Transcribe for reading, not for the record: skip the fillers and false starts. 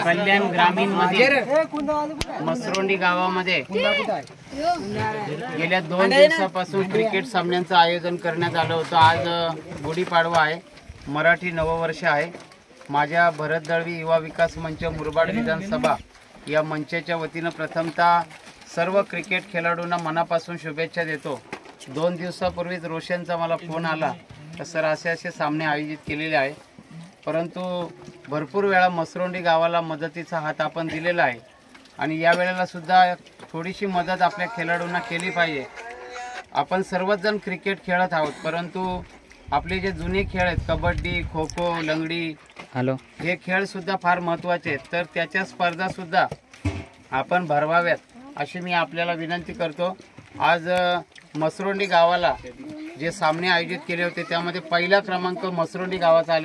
कल्याण ग्रामीण मध्ये मसरोंडी गावामध्ये गेल्या 2 दिवसापासून क्रिकेट सामन्यांचं आयोजन करण्यात आलं होतं। आज गुढीपाडवा आहे, मराठी नववर्ष आहे। माझ्या भरत दळवी युवा विकास मंच मुरबाड विधानसभा या मंचाच्या वतीनं प्रथमतः सर्व क्रिकेट खेळाडूंना मनापासून शुभेच्छा देतो। 2 दिवसापूर्वीच रोशनचा मला फोन आला तर सर असे सामने आयोजित केलेले आहे, परंतु भरपूर वेळा मसरोंडी गावाला मदतीचा हात आपण दिलेला आहे आणि या वेळेला सुद्धा थोडीशी मदत आपल्या खेळाडूंना केली पाहिजे। आपण सर्वच जण क्रिकेट खेळत आहोत, परंतु आपले जे जुने खेळ आहेत कबड्डी, खो खो, लंगडी हे खेळ सुद्धा फार महत्त्वाचे आहेत, तर त्याच्या स्पर्धा सुद्धा आपण भरवाव्यात अशी मी आपल्याला विनंती करतो। आज मसरोंडी गावाला जे सामने आयोजित केले होते त्यामध्ये पहिला क्रमांक मसरोंडी गावाचा आले।